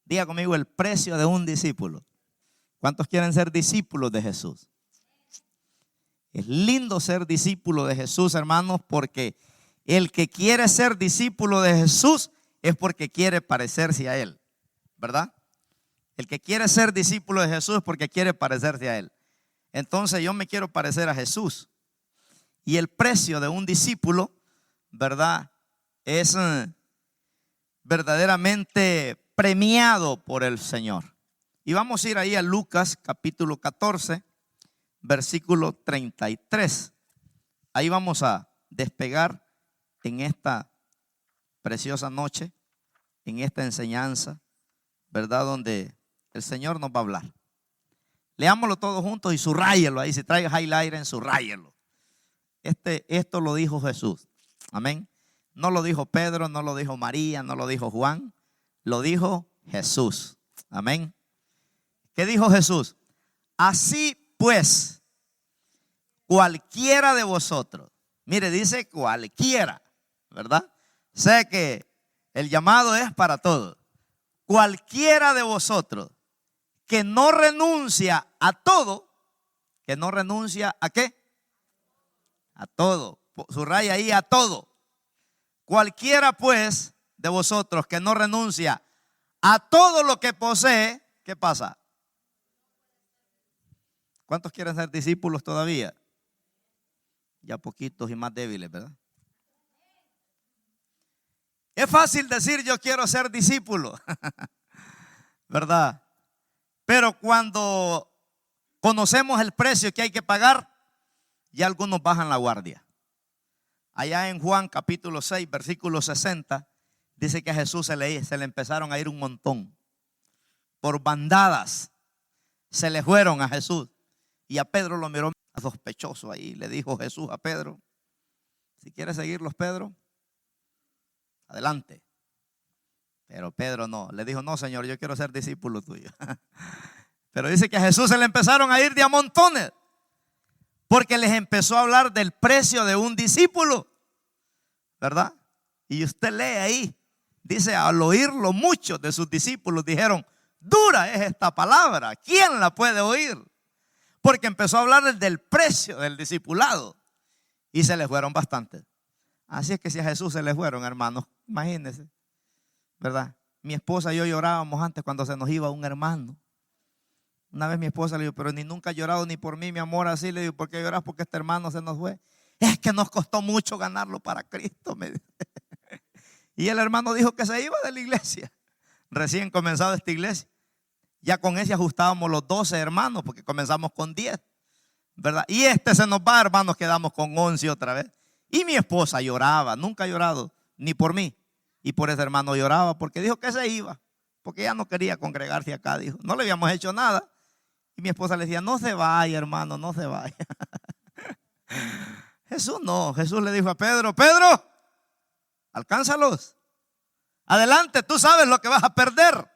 Diga conmigo, el precio de un discípulo. ¿Cuántos quieren ser discípulos de Jesús? Es lindo ser discípulo de Jesús, hermanos, porque el que quiere ser discípulo de Jesús es porque quiere parecerse a Él, ¿verdad? El que quiere ser discípulo de Jesús es porque quiere parecerse a Él. Entonces yo me quiero parecer a Jesús. Y el precio de un discípulo, ¿verdad? Es verdaderamente premiado por el Señor. Y vamos a ir ahí a Lucas capítulo 14, versículo 33. Ahí vamos a despegar en esta preciosa noche, en esta enseñanza, ¿verdad? Donde el Señor nos va a hablar. Leámoslo todos juntos y subrayelo ahí. Si trae highlighter, subrayelo. Esto lo dijo Jesús. Amén. No lo dijo Pedro, no lo dijo María, no lo dijo Juan. Lo dijo Jesús. Amén. ¿Qué dijo Jesús? Así pues, cualquiera de vosotros. Mire, dice cualquiera, ¿verdad? Sé que el llamado es para todos. Cualquiera de vosotros que no renuncia a todo, que no renuncia a ¿qué? A todo. Subraya ahí, a todo. Cualquiera pues de vosotros que no renuncia a todo lo que posee, ¿qué pasa? ¿Cuántos quieren ser discípulos todavía? Ya poquitos y más débiles, ¿verdad? Es fácil decir yo quiero ser discípulo, ¿verdad? Pero cuando conocemos el precio que hay que pagar, ya algunos bajan la guardia. Allá en Juan capítulo 6, versículo 60, dice que a Jesús se le empezaron a ir un montón. Por bandadas se le fueron a Jesús. Y a Pedro lo miró sospechoso ahí. Le dijo Jesús a Pedro: si quieres seguirlos, Pedro, adelante. Pero Pedro no, le dijo: no, Señor, yo quiero ser discípulo tuyo. Pero dice que a Jesús se le empezaron a ir de a montones, porque les empezó a hablar del precio de un discípulo, ¿verdad? Y usted lee ahí, dice: al oírlo muchos de sus discípulos dijeron: dura es esta palabra, ¿quién la puede oír? Porque empezó a hablar del precio del discipulado y se le fueron bastantes. Así es que si a Jesús se le fueron, hermanos, imagínense, ¿verdad? Mi esposa y yo llorábamos antes cuando se nos iba un hermano. Una vez mi esposa le dijo: pero ni nunca has llorado ni por mí, mi amor. Así le digo: ¿por qué lloras? Porque este hermano se nos fue. Es que nos costó mucho ganarlo para Cristo, me dice. Y el hermano dijo que se iba de la iglesia, recién comenzado esta iglesia. Ya con ese ajustábamos los 12 hermanos, porque comenzamos con 10, ¿verdad? Y se nos va, hermanos, quedamos con 11 otra vez. Y mi esposa lloraba, nunca ha llorado, ni por mí. Y por ese hermano lloraba, porque dijo que se iba, porque ya no quería congregarse acá, dijo. No le habíamos hecho nada. Y mi esposa le decía: no se vaya, hermano, no se vaya. Jesús no, Jesús le dijo a Pedro: Pedro, alcánzalos. Adelante, tú sabes lo que vas a perder.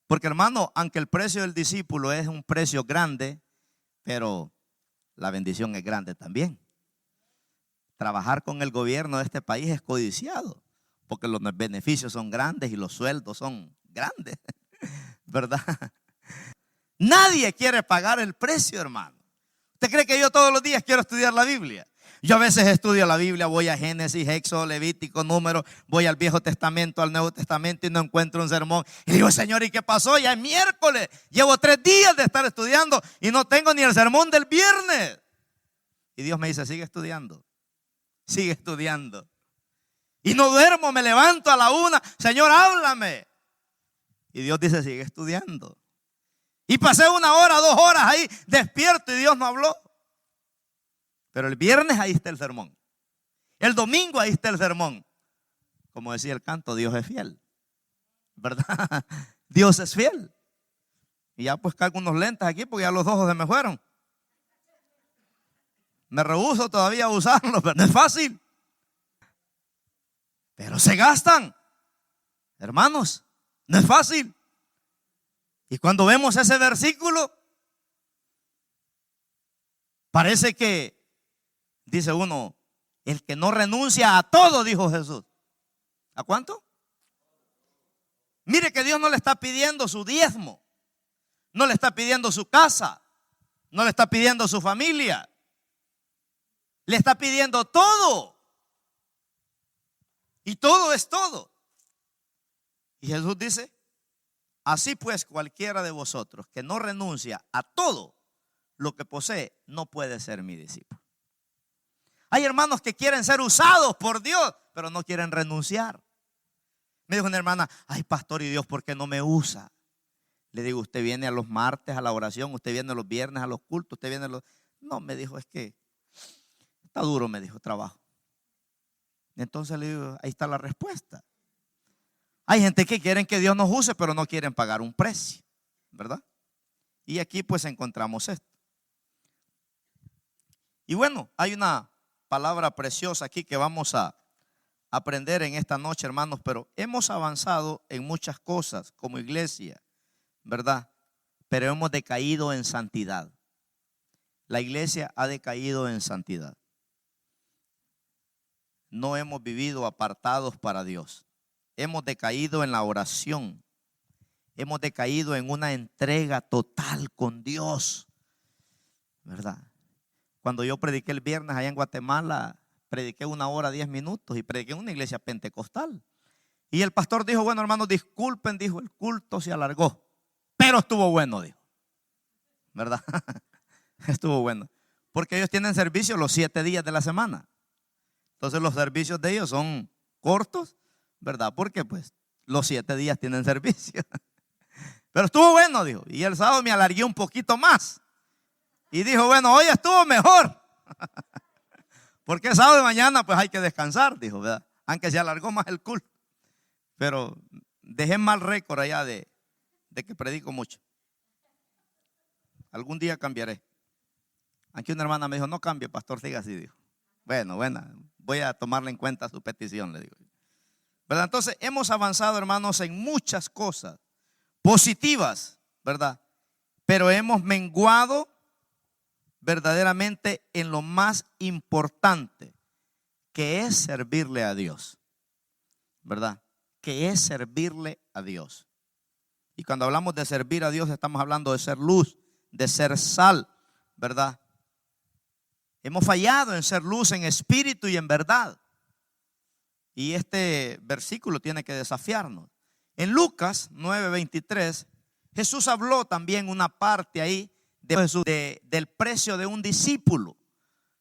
Porque, hermano, aunque el precio del discípulo es un precio grande, pero la bendición es grande también. Trabajar con el gobierno de este país es codiciado, porque los beneficios son grandes y los sueldos son grandes, ¿verdad? Nadie quiere pagar el precio, hermano. ¿Usted cree que yo todos los días quiero estudiar la Biblia? Yo a veces estudio la Biblia, voy a Génesis, Éxodo, Levítico, Números, voy al Viejo Testamento, al Nuevo Testamento y no encuentro un sermón. Y digo: Señor, ¿y qué pasó? Ya es miércoles, llevo 3 días de estar estudiando y no tengo ni el sermón del viernes. Y Dios me dice: sigue estudiando, sigue estudiando. Y no duermo, me levanto a la 1, Señor, háblame. Y Dios dice: sigue estudiando. Y pasé 1 hora, 2 horas ahí despierto y Dios no habló. Pero el viernes ahí está el sermón. El domingo ahí está el sermón. Como decía el canto, Dios es fiel, ¿verdad? Dios es fiel. Y ya pues cargo unos lentes aquí porque ya los ojos se me fueron. Me rehúso todavía a usarlos, pero no es fácil. Pero se gastan, hermanos, no es fácil. Y cuando vemos ese versículo, parece que dice uno: el que no renuncia a todo, dijo Jesús. ¿A cuánto? Mire que Dios no le está pidiendo su diezmo, no le está pidiendo su casa, no le está pidiendo su familia, le está pidiendo todo. Y todo es todo. Y Jesús dice: así pues, cualquiera de vosotros que no renuncia a todo lo que posee, no puede ser mi discípulo. Hay hermanos que quieren ser usados por Dios, pero no quieren renunciar. Me dijo una hermana: ay, pastor, ¿y Dios por qué no me usa? Le digo: usted viene a los martes a la oración, usted viene los viernes a los cultos, usted viene a los... No, me dijo, es que está duro, me dijo, trabajo. Entonces le digo: ahí está la respuesta. Hay gente que quieren que Dios nos use, pero no quieren pagar un precio, ¿verdad? Y aquí pues encontramos esto. Y bueno, hay una palabra preciosa aquí que vamos a aprender en esta noche, hermanos, pero hemos avanzado en muchas cosas como iglesia, ¿verdad? Pero hemos decaído en santidad. La iglesia ha decaído en santidad. No hemos vivido apartados para Dios. Hemos decaído en la oración. Hemos decaído en una entrega total con Dios, ¿verdad? Cuando yo prediqué el viernes allá en Guatemala, prediqué 1 hora 10 minutos y prediqué en una iglesia pentecostal. Y el pastor dijo: bueno, hermanos, disculpen, dijo, el culto se alargó, pero estuvo bueno, dijo, ¿verdad? Estuvo bueno, porque ellos tienen servicio los 7 días de la semana. Entonces los servicios de ellos son cortos, ¿verdad? Porque pues los 7 días tienen servicio. Pero estuvo bueno, dijo. Y el sábado me alargué un poquito más. Y dijo: bueno, hoy estuvo mejor. Porque el sábado de mañana pues hay que descansar, dijo, ¿verdad? Aunque se alargó más el culto. Pero dejé mal récord allá de que predico mucho. Algún día cambiaré. Aquí una hermana me dijo: no cambie, pastor, siga así, dijo. Bueno, voy a tomarle en cuenta su petición, le digo. ¿Verdad? Entonces hemos avanzado, hermanos, en muchas cosas positivas, ¿verdad? Pero hemos menguado verdaderamente en lo más importante, que es servirle a Dios, ¿verdad? Que es servirle a Dios. Y cuando hablamos de servir a Dios, estamos hablando de ser luz, de ser sal, ¿verdad? Hemos fallado en ser luz en espíritu y en verdad. Y este versículo tiene que desafiarnos. En Lucas 9:23, Jesús habló también una parte ahí del precio de un discípulo,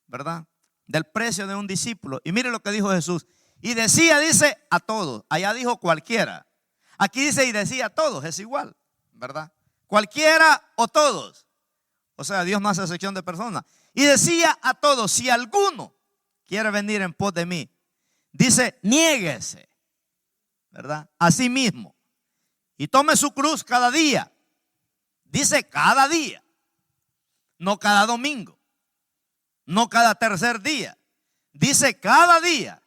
¿verdad? Del precio de un discípulo. Y mire lo que dijo Jesús. Y decía, dice, a todos. Allá dijo cualquiera. Aquí dice y decía a todos. Es igual, ¿verdad? Cualquiera o todos. O sea, Dios no hace excepción de personas. Y decía a todos: si alguno quiere venir en pos de mí, dice, niéguese, ¿verdad? A sí mismo. Y tome su cruz cada día. Dice cada día. No cada domingo. No cada tercer día. Dice cada día.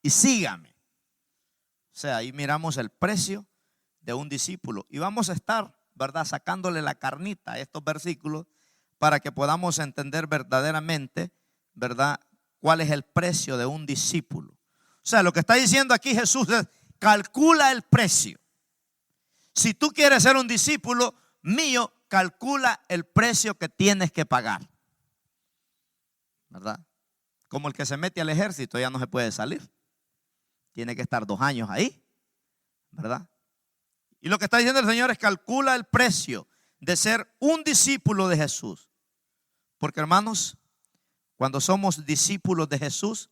Y sígame. O sea, ahí miramos el precio de un discípulo. Y vamos a estar, ¿verdad?, sacándole la carnita a estos versículos para que podamos entender verdaderamente, ¿verdad?, cuál es el precio de un discípulo. O sea, lo que está diciendo aquí Jesús es: calcula el precio. Si tú quieres ser un discípulo mío, calcula el precio que tienes que pagar, ¿verdad? Como el que se mete al ejército ya no se puede salir. Tiene que estar 2 años ahí, ¿verdad? Y lo que está diciendo el Señor es: calcula el precio de ser un discípulo de Jesús. Porque, hermanos, cuando somos discípulos de Jesús,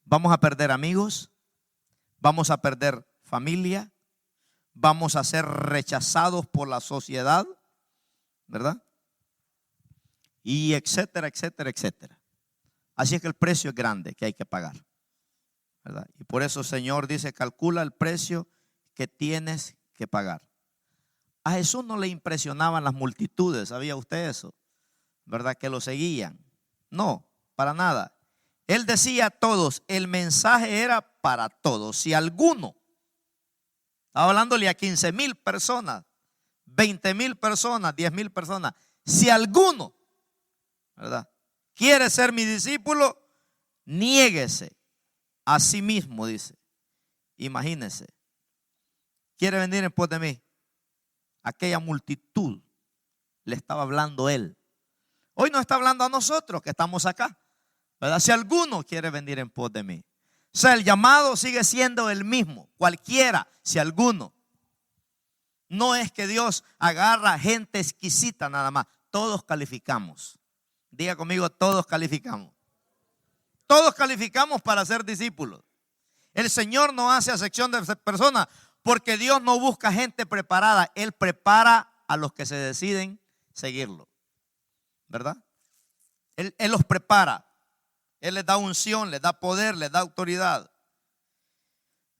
vamos a perder amigos, vamos a perder familia, vamos a ser rechazados por la sociedad, ¿verdad? Y etcétera, etcétera, etcétera. Así es que el precio es grande que hay que pagar, ¿verdad? Y por eso el Señor dice: calcula el precio que tienes que pagar. A Jesús no le impresionaban las multitudes, ¿sabía usted eso? ¿Verdad? Que lo seguían. No, para nada. Él decía a todos, el mensaje era para todos. Si alguno, estaba hablándole a 15,000 personas, 20,000 personas, 10,000 personas. Si alguno, ¿verdad?, quiere ser mi discípulo, niéguese a sí mismo, dice. Imagínese. quiere venir en pos de mí? Aquella multitud le estaba hablando él. Hoy nos está hablando a nosotros que estamos acá, ¿verdad? Si alguno quiere venir en pos de mí. O sea, el llamado sigue siendo el mismo. Cualquiera, si alguno. No es que Dios agarra gente exquisita nada más. Todos calificamos. Diga conmigo, todos calificamos. Todos calificamos para ser discípulos. El Señor no hace acepción de personas porque Dios no busca gente preparada. Él prepara a los que se deciden seguirlo. ¿Verdad? Él los prepara. Él les da unción, les da poder, les da autoridad.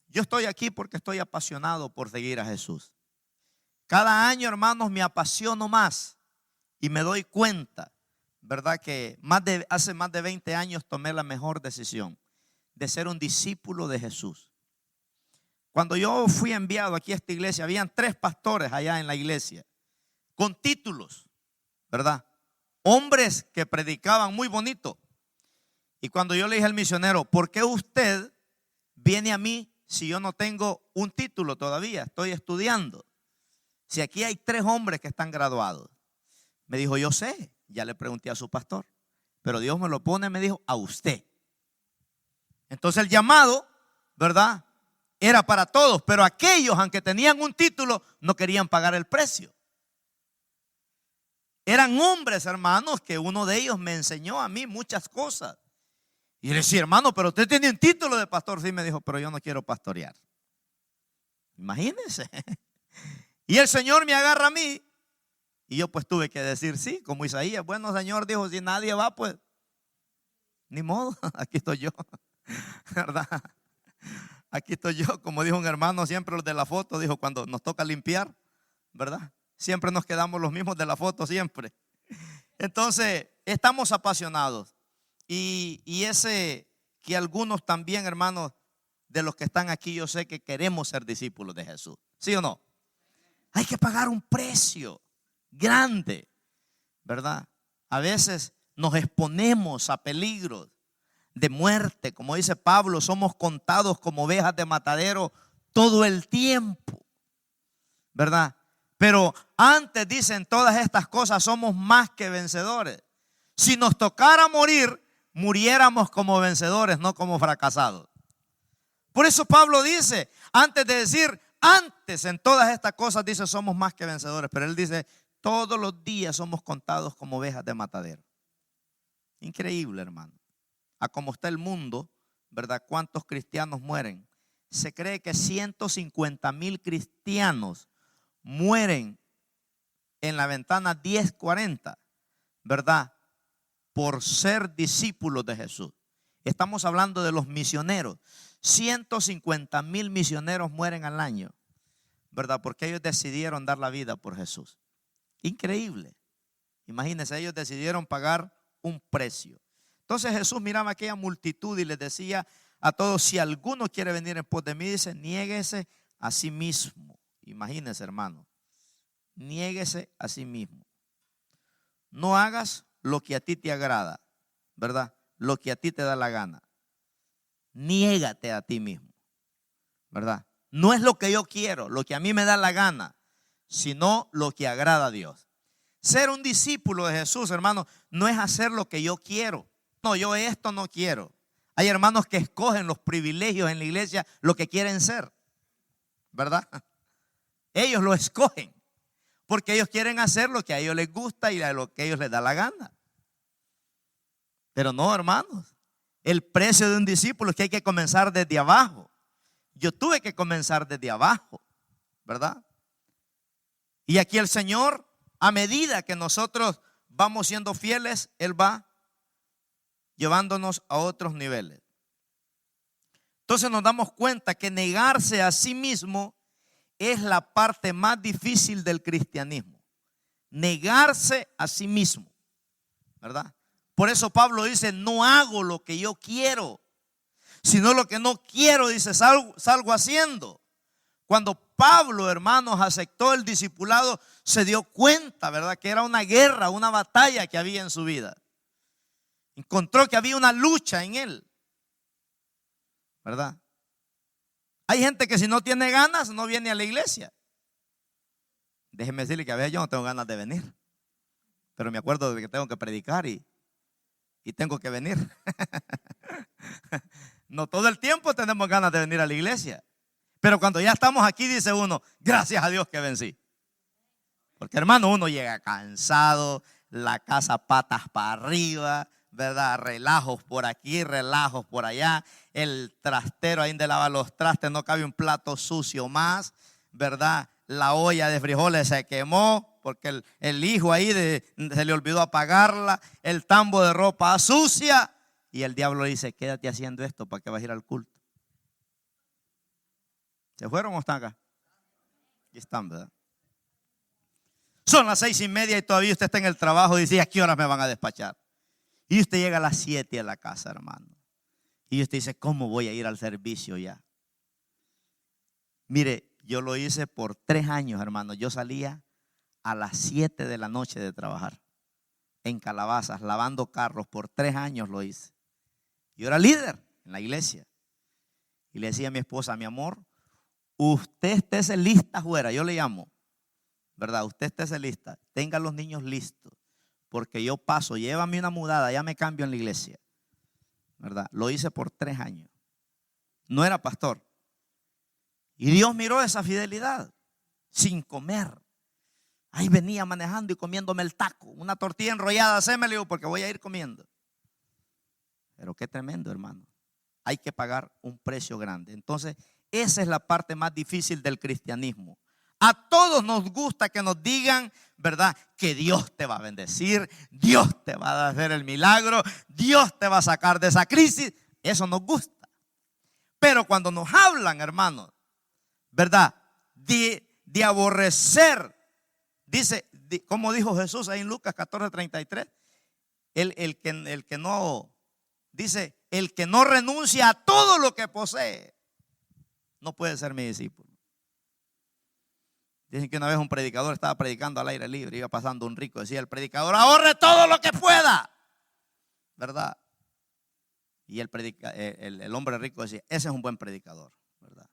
Yo estoy aquí porque estoy apasionado por seguir a Jesús. Cada año, hermanos, me apasiono más y me doy cuenta, ¿verdad? Que hace más de 20 años tomé la mejor decisión de ser un discípulo de Jesús. Cuando yo fui enviado aquí a esta iglesia, habían 3 pastores allá en la iglesia con títulos, ¿verdad? Hombres que predicaban muy bonito. Y cuando yo le dije al misionero, ¿por qué usted viene a mí si yo no tengo un título todavía? Estoy estudiando. Si aquí hay 3 hombres que están graduados. Me dijo, yo sé, ya le pregunté a su pastor, pero Dios me lo pone, me dijo, a usted. Entonces el llamado, ¿verdad? Era para todos, pero aquellos, aunque tenían un título, no querían pagar el precio. Eran hombres, hermanos, que uno de ellos me enseñó a mí muchas cosas. Y le decía, hermano, pero usted tiene un título de pastor. Sí, me dijo, pero yo no quiero pastorear. Imagínense. Y el Señor me agarra a mí. Y yo pues tuve que decir sí, como Isaías. Bueno, Señor, dijo, si nadie va, pues ni modo, aquí estoy yo. ¿Verdad? Aquí estoy yo, como dijo un hermano, siempre los de la foto, dijo, cuando nos toca limpiar, ¿verdad? Siempre nos quedamos los mismos de la foto, siempre. Entonces, estamos apasionados. Y ese que algunos también, hermanos, de los que están aquí, yo sé que queremos ser discípulos de Jesús. ¿Sí o no? Hay que pagar un precio grande, ¿verdad? A veces nos exponemos a peligros de muerte. Como dice Pablo, somos contados como ovejas de matadero todo el tiempo, ¿verdad? Pero antes, dicen, todas estas cosas somos más que vencedores. Si nos tocara morir, muriéramos como vencedores, no como fracasados. Por eso Pablo dice, antes de decir, antes en todas estas cosas, dice, somos más que vencedores. Pero él dice, todos los días somos contados como ovejas de matadero. Increíble, hermano. A cómo está el mundo, ¿verdad? ¿Cuántos cristianos mueren? Se cree que 150,000 cristianos mueren en la ventana 1040, ¿verdad? Por ser discípulos de Jesús. Estamos hablando de los misioneros. 150,000 misioneros mueren al año, ¿verdad? Porque ellos decidieron dar la vida por Jesús. Increíble. Imagínense, ellos decidieron pagar un precio. Entonces Jesús miraba a aquella multitud y les decía a todos, si alguno quiere venir en pos de mí, dice, niéguese a sí mismo. Imagínense, hermano, niéguese a sí mismo. No hagas lo que a ti te agrada, ¿verdad? Lo que a ti te da la gana. Niégate a ti mismo, ¿verdad? No es lo que yo quiero, lo que a mí me da la gana, sino lo que agrada a Dios. Ser un discípulo de Jesús, hermano, no es hacer lo que yo quiero. No, yo esto no quiero. Hay hermanos que escogen los privilegios en la iglesia, lo que quieren ser, ¿verdad? Ellos lo escogen porque ellos quieren hacer lo que a ellos les gusta y a lo que a ellos les da la gana. Pero no, hermanos, el precio de un discípulo es que hay que comenzar desde abajo. Yo tuve que comenzar desde abajo, ¿verdad? Y aquí el Señor, a medida que nosotros vamos siendo fieles, Él va llevándonos a otros niveles. Entonces nos damos cuenta que negarse a sí mismo es la parte más difícil del cristianismo. Negarse a sí mismo, ¿verdad? Por eso Pablo dice, no hago lo que yo quiero, sino lo que no quiero, dice, salgo haciendo. Cuando Pablo, hermanos, aceptó el discipulado, se dio cuenta, ¿verdad? Que era una guerra, una batalla que había en su vida. Encontró que había una lucha en él, ¿verdad? Hay gente que si no tiene ganas no viene a la iglesia. Déjeme decirle que a veces yo no tengo ganas de venir, pero me acuerdo de que tengo que predicar y tengo que venir. No todo el tiempo tenemos ganas de venir a la iglesia, pero cuando ya estamos aquí dice uno, gracias a Dios que vencí. Porque hermano, uno llega cansado, la casa patas para arriba, ¿verdad? Relajos por aquí, relajos por allá. El trastero ahí donde lava los trastes, no cabe un plato sucio más, ¿verdad? La olla de frijoles se quemó porque el hijo ahí se le olvidó apagarla. El tambo de ropa sucia. Y el diablo le dice, quédate haciendo esto para que vas a ir al culto. ¿Se fueron o están acá? Aquí están, ¿verdad? Son las 6:30 y todavía usted está en el trabajo y dice, ¿a qué horas me van a despachar? Y usted llega a las 7 a la casa, hermano. Y usted dice, ¿cómo voy a ir al servicio ya? Mire, yo lo hice por 3 años, hermano. Yo salía a las 7 de la noche de trabajar en Calabazas, lavando carros. Por 3 años lo hice. Yo era líder en la iglesia. Y le decía a mi esposa, mi amor, usted esté lista afuera, yo le llamo, ¿verdad? Usted esté lista, tenga a los niños listos, porque yo paso, llévame una mudada, ya me cambio en la iglesia, ¿verdad? Lo hice por 3 años. No era pastor. Y Dios miró esa fidelidad sin comer. Ahí venía manejando y comiéndome el taco, una tortilla enrollada, hacémelo, digo, porque voy a ir comiendo. Pero qué tremendo, hermano. Hay que pagar un precio grande. Entonces, esa es la parte más difícil del cristianismo. A todos nos gusta que nos digan, ¿verdad? Que Dios te va a bendecir, Dios te va a hacer el milagro, Dios te va a sacar de esa crisis. Eso nos gusta. Pero cuando nos hablan, hermanos, ¿verdad? De aborrecer, dice, como dijo Jesús ahí en Lucas 14:33, el que no, dice, el que no renuncia a todo lo que posee, no puede ser mi discípulo. Dicen que una vez un predicador estaba predicando al aire libre, iba pasando un rico, decía el predicador, ahorre todo lo que pueda, ¿verdad? Y el hombre rico decía, ese es un buen predicador, ¿verdad?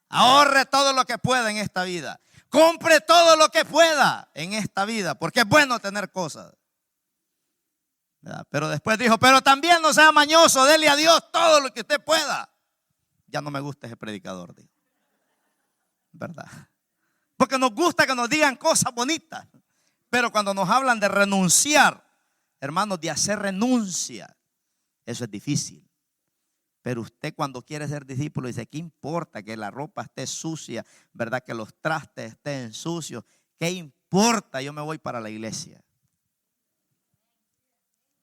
Ahorre todo lo que pueda en esta vida, compre todo lo que pueda en esta vida, porque es bueno tener cosas, ¿verdad? Pero después dijo, pero también no sea mañoso, dele a Dios todo lo que usted pueda. Ya no me gusta ese predicador, dijo, ¿verdad? Porque nos gusta que nos digan cosas bonitas, pero cuando nos hablan de renunciar, hermanos, de hacer renuncia, eso es difícil. Pero usted cuando quiere ser discípulo dice, ¿qué importa que la ropa esté sucia, verdad? Que los trastes estén sucios, ¿qué importa? Yo me voy para la iglesia.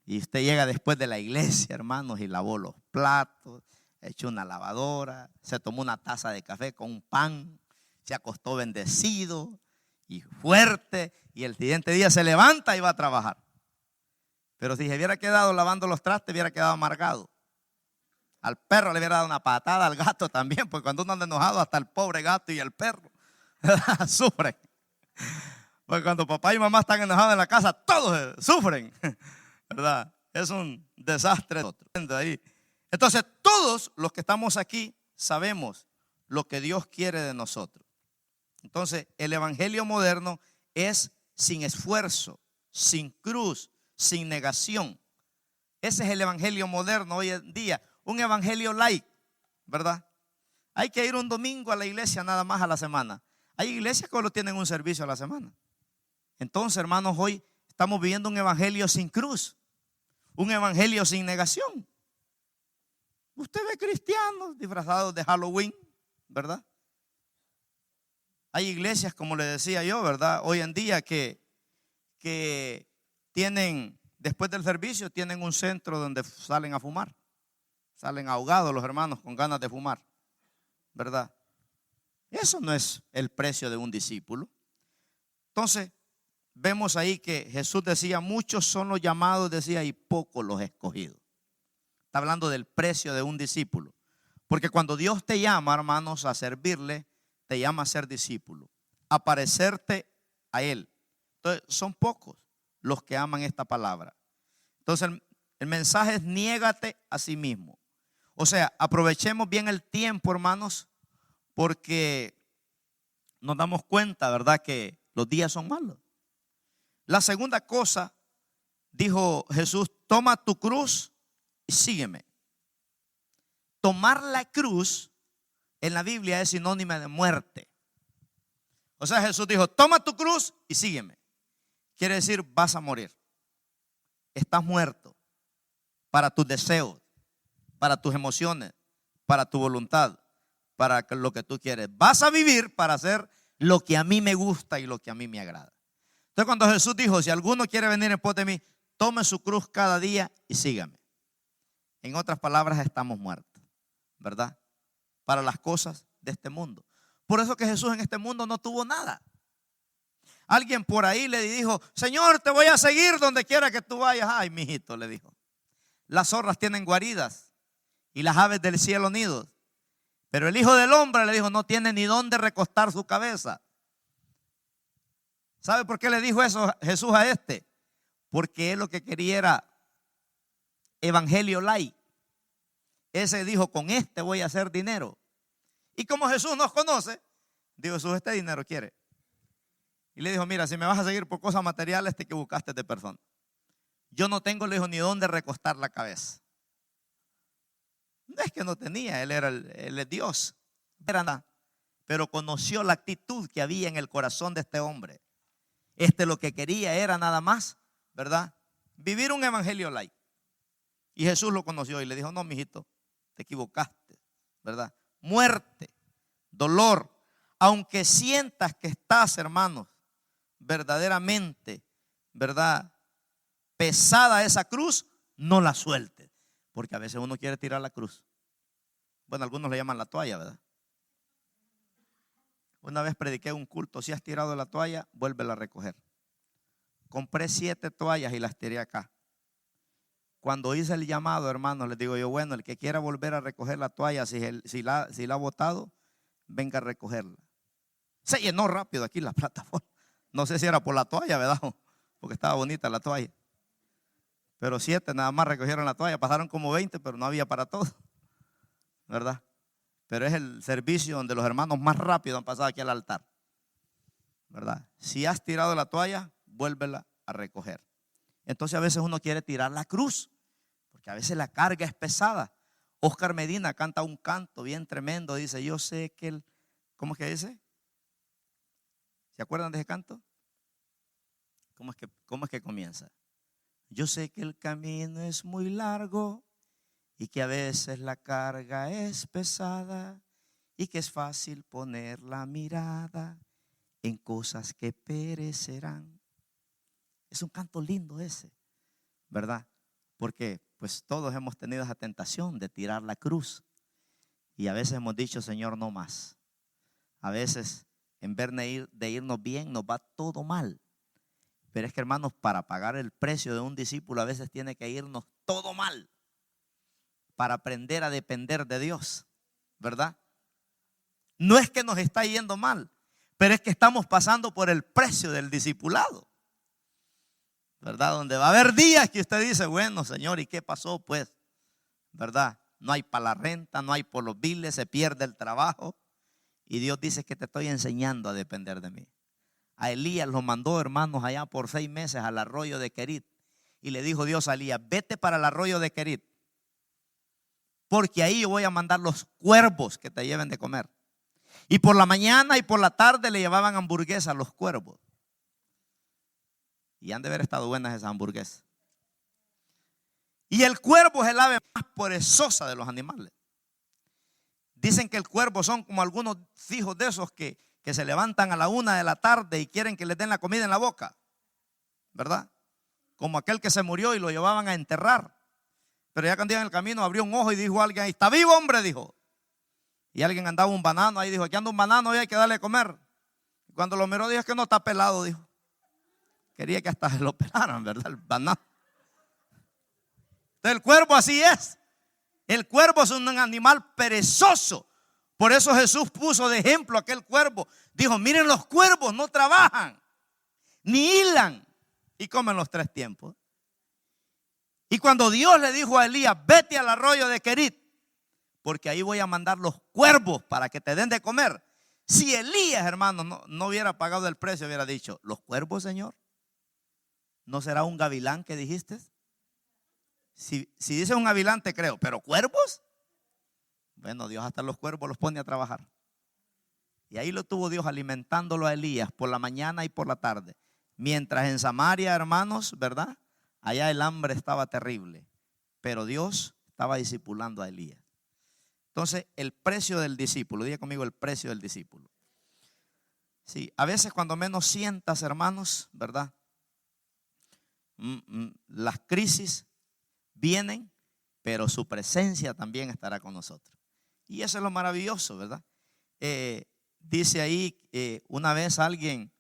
Y usted llega después de la iglesia, hermanos, y lavó los platos, echó una lavadora, se tomó una taza de café con un pan, se acostó bendecido y fuerte, y el siguiente día se levanta y va a trabajar. Pero si se hubiera quedado lavando los trastes, hubiera quedado amargado. Al perro le hubiera dado una patada, al gato también, porque cuando uno anda enojado, hasta el pobre gato y el perro sufren. Porque cuando papá y mamá están enojados en la casa, todos sufren, ¿verdad? Es un desastre. Entonces, todos los que estamos aquí sabemos lo que Dios quiere de nosotros. Entonces, el evangelio moderno es sin esfuerzo, sin cruz, sin negación. Ese es el evangelio moderno hoy en día. Un evangelio light, ¿verdad? Hay que ir un domingo a la iglesia nada más a la semana. Hay iglesias que solo tienen un servicio a la semana. Entonces, hermanos, hoy estamos viviendo un evangelio sin cruz, un evangelio sin negación. Usted ve cristianos disfrazados de Halloween, ¿verdad? Hay iglesias, como le decía yo, ¿verdad? Hoy en día que tienen, después del servicio, tienen un centro donde salen a fumar. Salen ahogados los hermanos con ganas de fumar, ¿verdad? Eso no es el precio de un discípulo. Entonces, vemos ahí que Jesús decía, muchos son los llamados, decía, y pocos los escogidos. Está hablando del precio de un discípulo. Porque cuando Dios te llama, hermanos, a servirle, te llama a ser discípulo, a parecerte a Él. Entonces, son pocos los que aman esta palabra. Entonces, el mensaje es niégate a sí mismo. O sea, aprovechemos bien el tiempo, hermanos, porque nos damos cuenta, ¿verdad?, que los días son malos. La segunda cosa, dijo Jesús: toma tu cruz y sígueme. Tomar la cruz en la Biblia es sinónimo de muerte. O sea, Jesús dijo: toma tu cruz y sígueme. Quiere decir, vas a morir. Estás muerto para tus deseos, para tus emociones, para tu voluntad, para lo que tú quieres. Vas a vivir para hacer lo que a mí me gusta y lo que a mí me agrada. Entonces, cuando Jesús dijo: si alguno quiere venir en pos de mí, tome su cruz cada día y sígame. En otras palabras, estamos muertos, ¿verdad?, para las cosas de este mundo. Por eso que Jesús en este mundo no tuvo nada. Alguien por ahí le dijo: Señor, te voy a seguir donde quiera que tú vayas. Ay, mijito, le dijo, las zorras tienen guaridas y las aves del cielo nidos, pero el Hijo del Hombre, le dijo, no tiene ni dónde recostar su cabeza. ¿Sabe por qué le dijo eso Jesús a este? Porque él lo que quería era evangelio light. Ese dijo: con este voy a hacer dinero. Y como Jesús nos conoce, dijo Jesús: este dinero quiere. Y le dijo: mira, si me vas a seguir por cosas materiales, te equivocaste de persona. Yo no tengo, le dijo, ni dónde recostar la cabeza. No es que no tenía, él es Dios. Era nada, pero conoció la actitud que había en el corazón de este hombre. Lo que quería era nada más, ¿verdad?, vivir un evangelio light. Y Jesús lo conoció y le dijo: no, mijito, te equivocaste, ¿verdad? Muerte, dolor, aunque sientas que estás, hermanos, verdaderamente, ¿verdad?, pesada esa cruz, no la sueltes. Porque a veces uno quiere tirar la cruz. Bueno, algunos le llaman la toalla, ¿verdad? Una vez prediqué un culto: si has tirado la toalla, vuélvela a recoger. Compré 7 toallas y las tiré acá. Cuando hice el llamado, hermanos, les digo yo: bueno, el que quiera volver a recoger la toalla, si la ha botado, venga a recogerla. Se llenó rápido aquí la plataforma. No sé si era por la toalla, ¿verdad?, porque estaba bonita la toalla. Pero 7 nada más recogieron la toalla. Pasaron como 20, pero no había para todos, ¿verdad? Pero es el servicio donde los hermanos más rápido han pasado aquí al altar, ¿verdad? Si has tirado la toalla, vuélvela a recoger. Entonces a veces uno quiere tirar la cruz, porque a veces la carga es pesada. Oscar Medina canta un canto bien tremendo. Dice: yo sé que ¿cómo es que dice? ¿Se acuerdan de ese canto? ¿Cómo es que comienza? Yo sé que el camino es muy largo y que a veces la carga es pesada y que es fácil poner la mirada en cosas que perecerán. Es un canto lindo ese, ¿verdad? Porque pues todos hemos tenido esa tentación de tirar la cruz y a veces hemos dicho: Señor, no más. A veces en vez de irnos bien, nos va todo mal. Pero es que, hermanos, para pagar el precio de un discípulo a veces tiene que irnos todo mal para aprender a depender de Dios, ¿verdad? No es que nos está yendo mal, pero es que estamos pasando por el precio del discipulado, ¿verdad? Donde va a haber días que usted dice: bueno, Señor, ¿y qué pasó? Pues, ¿verdad? No hay para la renta, no hay por los biles, se pierde el trabajo. Y Dios dice que te estoy enseñando a depender de mí. A Elías lo mandó, hermanos, allá por 6 meses al arroyo de Querit. Y le dijo Dios a Elías: vete para el arroyo de Querit, porque ahí yo voy a mandar los cuervos que te lleven de comer. Y por la mañana y por la tarde le llevaban hamburguesas a los cuervos. Y han de haber estado buenas esas hamburguesas. Y el cuervo es el ave más perezosa de los animales. Dicen que el cuervo son como algunos hijos de esos que se levantan a la 1 de la tarde y quieren que les den la comida en la boca, ¿verdad? Como aquel que se murió y lo llevaban a enterrar. Pero ya cuando iba en el camino abrió un ojo y dijo a alguien: ahí está vivo, hombre, dijo. Y alguien andaba un banano ahí, dijo: aquí anda un banano y hay que darle de comer. Y cuando lo miró, dijo: es que no está pelado, dijo. Quería que hasta se lo pelaran, ¿verdad? El banano. Entonces el cuervo así es. El cuervo es un animal perezoso. Por eso Jesús puso de ejemplo aquel cuervo. Dijo: miren, los cuervos no trabajan, ni hilan, y comen los 3 tiempos. Y cuando Dios le dijo a Elías: vete al arroyo de Querit, porque ahí voy a mandar los cuervos para que te den de comer. Si Elías, hermano, no hubiera pagado el precio, hubiera dicho, ¿los cuervos, Señor? ¿No será un gavilán que dijiste? Si dice un gavilán te creo, pero ¿cuervos? Bueno, Dios hasta los cuervos los pone a trabajar. Y ahí lo tuvo Dios alimentándolo a Elías por la mañana y por la tarde. Mientras en Samaria, hermanos, ¿verdad? Allá el hambre estaba terrible. Pero Dios estaba discipulando a Elías. Entonces, el precio del discípulo. Diga conmigo el precio del discípulo. Sí, a veces cuando menos sientas, hermanos, ¿verdad? Las crisis vienen, pero su presencia también estará con nosotros. Y eso es lo maravilloso, ¿verdad? Dice ahí, una vez alguien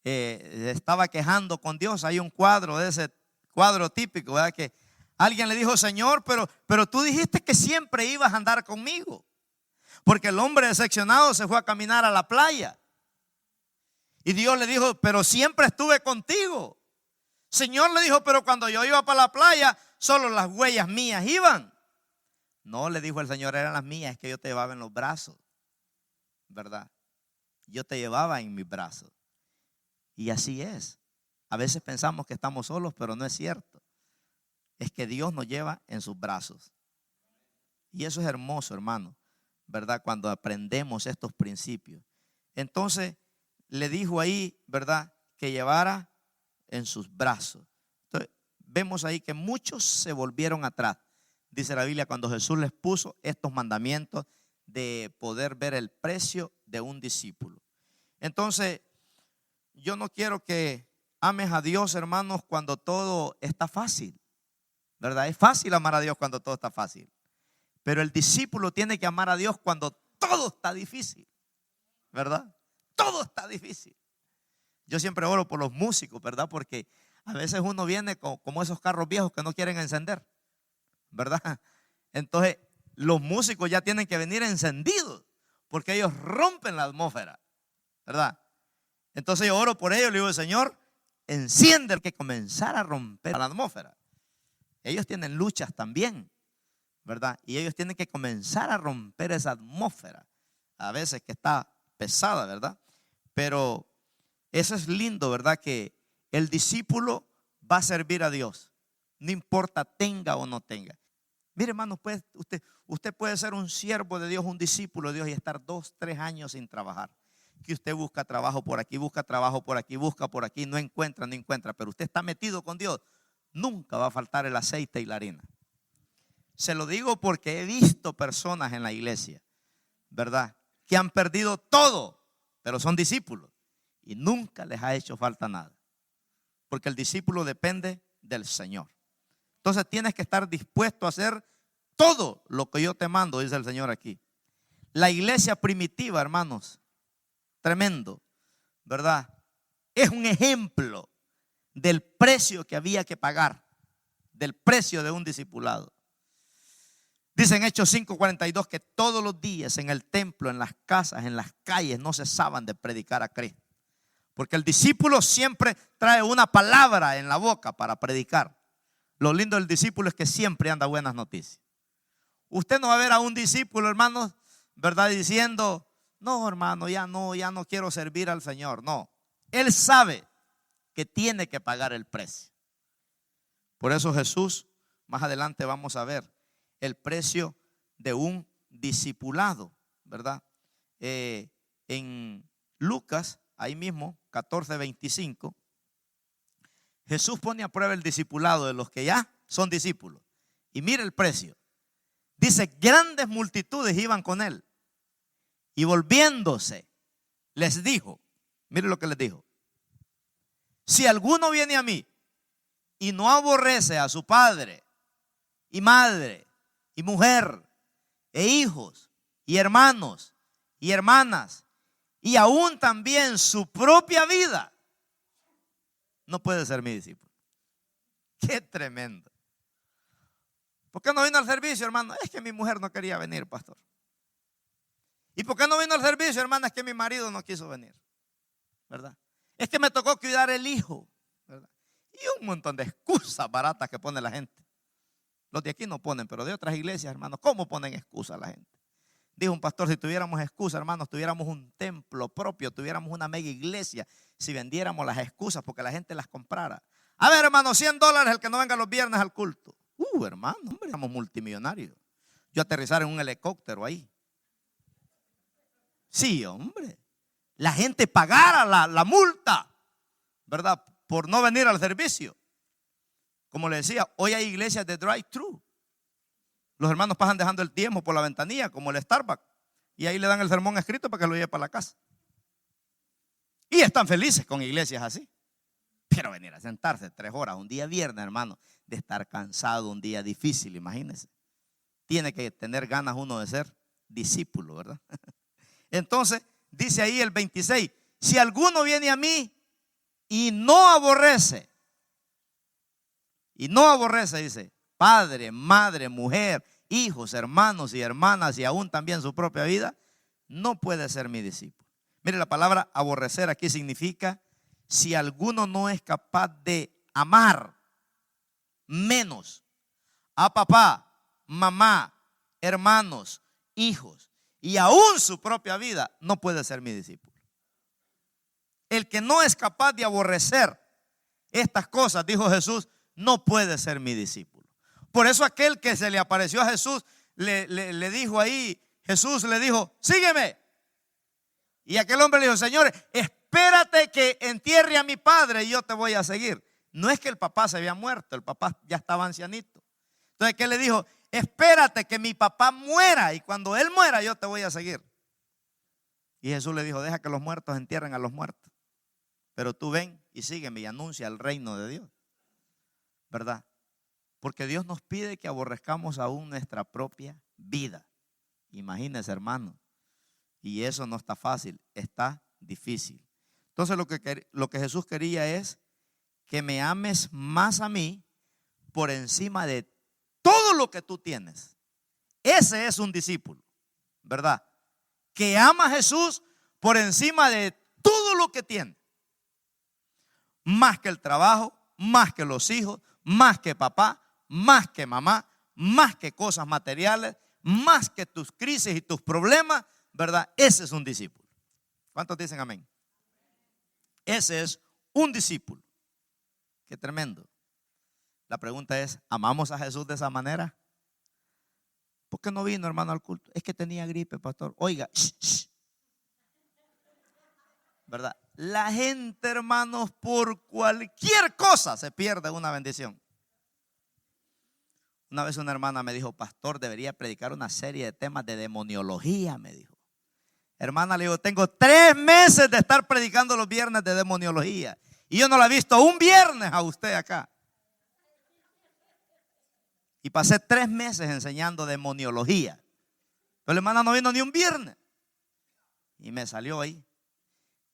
estaba quejando con Dios. Hay un cuadro, de ese cuadro típico, ¿verdad? Que alguien le dijo, Señor, pero tú dijiste que siempre ibas a andar conmigo. Porque el hombre decepcionado se fue a caminar a la playa. Y Dios le dijo, pero siempre estuve contigo. Señor le dijo, pero cuando yo iba para la playa, solo las huellas mías iban. No, le dijo el Señor, eran las mías, es que yo te llevaba en los brazos, ¿verdad? Yo te llevaba en mis brazos. Y así es. A veces pensamos que estamos solos, pero no es cierto. Es que Dios nos lleva en sus brazos. Y eso es hermoso, hermano, ¿verdad? Cuando aprendemos estos principios. Entonces, le dijo ahí, ¿verdad? Que llevara en sus brazos. Entonces, vemos ahí que muchos se volvieron atrás. Dice la Biblia, cuando Jesús les puso estos mandamientos de poder ver el precio de un discípulo. Entonces, yo no quiero que ames a Dios, hermanos, cuando todo está fácil, ¿verdad? Es fácil amar a Dios cuando todo está fácil. Pero el discípulo tiene que amar a Dios cuando todo está difícil, ¿verdad? Todo está difícil. Yo siempre oro por los músicos, ¿verdad? Porque a veces uno viene como esos carros viejos que no quieren encender, ¿verdad? Entonces los músicos ya tienen que venir encendidos porque ellos rompen la atmósfera, ¿verdad? Entonces yo oro por ellos, le digo, Señor, enciende, el que comenzar a romper la atmósfera. Ellos tienen luchas también, ¿verdad? Y ellos tienen que comenzar a romper esa atmósfera, a veces que está pesada, ¿verdad? Pero eso es lindo, ¿verdad? Que el discípulo va a servir a Dios, no importa tenga o no tenga. Mire, hermano, pues, usted puede ser un siervo de Dios, un discípulo de Dios y estar 2, 3 años sin trabajar. Que usted busca trabajo por aquí, busca trabajo por aquí, busca por aquí, no encuentra, pero usted está metido con Dios, nunca va a faltar el aceite y la harina. Se lo digo porque he visto personas en la iglesia, ¿verdad? Que han perdido todo, pero son discípulos y nunca les ha hecho falta nada. Porque el discípulo depende del Señor. Entonces tienes que estar dispuesto a hacer todo lo que yo te mando, dice el Señor aquí. La iglesia primitiva, hermanos, tremendo, ¿verdad? Es un ejemplo del precio que había que pagar, del precio de un discipulado. Dice en Hechos 5:42 que todos los días en el templo, en las casas, en las calles no cesaban de predicar a Cristo. Porque el discípulo siempre trae una palabra en la boca para predicar. Lo lindo del discípulo es que siempre anda buenas noticias. Usted no va a ver a un discípulo, hermanos, ¿verdad? Diciendo, no, hermano, ya no quiero servir al Señor. No, él sabe que tiene que pagar el precio. Por eso Jesús, más adelante vamos a ver el precio de un discipulado, ¿verdad? En Lucas, ahí mismo, 14:25, Jesús pone a prueba el discipulado de los que ya son discípulos. Y mire el precio. Dice, grandes multitudes iban con él. Y volviéndose, les dijo, mire lo que les dijo. Si alguno viene a mí y no aborrece a su padre y madre y mujer e hijos y hermanos y hermanas y aún también su propia vida, no puede ser mi discípulo. Qué tremendo. ¿Por qué no vino al servicio, hermano? Es que mi mujer no quería venir, pastor. ¿Y por qué no vino al servicio, hermana? Es que mi marido no quiso venir, ¿verdad? Es que me tocó cuidar el hijo, ¿verdad? Y un montón de excusas baratas que pone la gente. Los de aquí no ponen, pero de otras iglesias, hermanos, ¿cómo ponen excusa a la gente? Dijo un pastor, si tuviéramos excusa, hermanos, tuviéramos un templo propio, tuviéramos una mega iglesia, si vendiéramos las excusas porque la gente las comprara. A ver, hermano, $100 el que no venga los viernes al culto. Hermano, hombre, somos multimillonarios. Yo aterrizar en un helicóptero ahí. Sí, hombre. La gente pagara la multa, ¿verdad? Por no venir al servicio. Como le decía, hoy hay iglesias de drive-thru. Los hermanos pasan dejando el tiempo por la ventanilla, como el Starbucks. Y ahí le dan el sermón escrito para que lo lleve para la casa. Y están felices con iglesias así. Pero venir a sentarse 3 horas un día viernes, hermano, de estar cansado, un día difícil, imagínense. Tiene que tener ganas uno de ser discípulo, ¿verdad? Entonces, dice ahí el 26, si alguno viene a mí y no aborrece, dice, padre, madre, mujer, hijos, hermanos y hermanas y aún también su propia vida, no puede ser mi discípulo. Mire, la palabra aborrecer aquí significa si alguno no es capaz de amar menos a papá, mamá, hermanos, hijos y aún su propia vida, no puede ser mi discípulo. El que no es capaz de aborrecer estas cosas, dijo Jesús, no puede ser mi discípulo. Por eso aquel que se le apareció a Jesús le dijo ahí, Jesús le dijo, sígueme. Y aquel hombre le dijo, Señor, espérate que entierre a mi padre y yo te voy a seguir. No es que el papá se había muerto, el papá ya estaba ancianito. Entonces, ¿qué le dijo? Espérate que mi papá muera y cuando él muera yo te voy a seguir. Y Jesús le dijo, deja que los muertos entierren a los muertos. Pero tú ven y sígueme y anuncia el reino de Dios. ¿Verdad? Porque Dios nos pide que aborrezcamos aún nuestra propia vida. Imagínense, hermano. Y eso no está fácil, está difícil. Entonces lo que Jesús quería es que me ames más a mí por encima de todo lo que tú tienes. Ese es un discípulo, ¿verdad? Que ama a Jesús por encima de todo lo que tiene. Más que el trabajo, más que los hijos, más que papá, más que mamá, más que cosas materiales, más que tus crisis y tus problemas, ¿verdad? Ese es un discípulo. ¿Cuántos dicen amén? Ese es un discípulo. Qué tremendo. La pregunta es, ¿amamos a Jesús de esa manera? ¿Por qué no vino, hermano, al culto? Es que tenía gripe, pastor. Oiga, ¿verdad? La gente, hermanos, por cualquier cosa se pierde una bendición. Una vez una hermana me dijo, pastor, debería predicar una serie de temas de demoniología, me dijo. Hermana, le digo, tengo 3 meses de estar predicando los viernes de demoniología y yo no la he visto un viernes a usted acá. Y pasé 3 meses enseñando demoniología. Pero la hermana no vino ni un viernes. Y me salió ahí.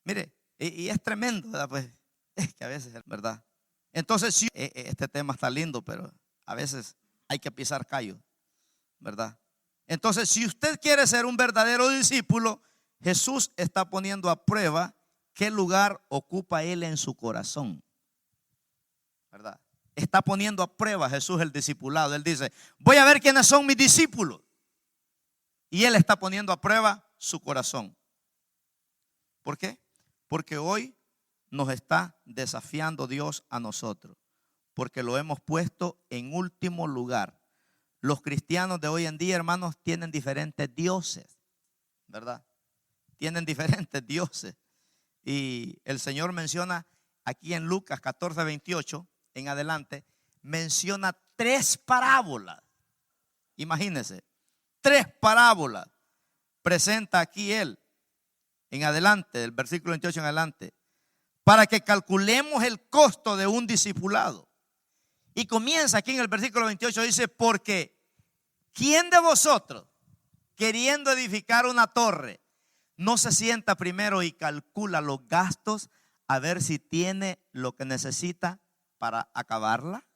Mire, y es tremendo, ¿verdad? Pues es que a veces, ¿verdad? Entonces, sí, este tema está lindo, pero a veces hay que pisar callo, ¿verdad? Entonces, si usted quiere ser un verdadero discípulo, Jesús está poniendo a prueba qué lugar ocupa Él en su corazón, ¿verdad? Está poniendo a prueba Jesús el discipulado. Él dice, voy a ver quiénes son mis discípulos. Y Él está poniendo a prueba su corazón. ¿Por qué? Porque hoy nos está desafiando Dios a nosotros. Porque lo hemos puesto en último lugar. Los cristianos de hoy en día, hermanos, tienen diferentes dioses, ¿verdad? Tienen diferentes dioses. Y el Señor menciona aquí en Lucas 14:28 en adelante, menciona 3 parábolas. Imagínense, 3 parábolas presenta aquí Él en adelante, del versículo 28 en adelante, para que calculemos el costo de un discipulado. Y comienza aquí en el versículo 28, dice, porque ¿quién de vosotros, queriendo edificar una torre, no se sienta primero y calcula los gastos a ver si tiene lo que necesita para acabarla?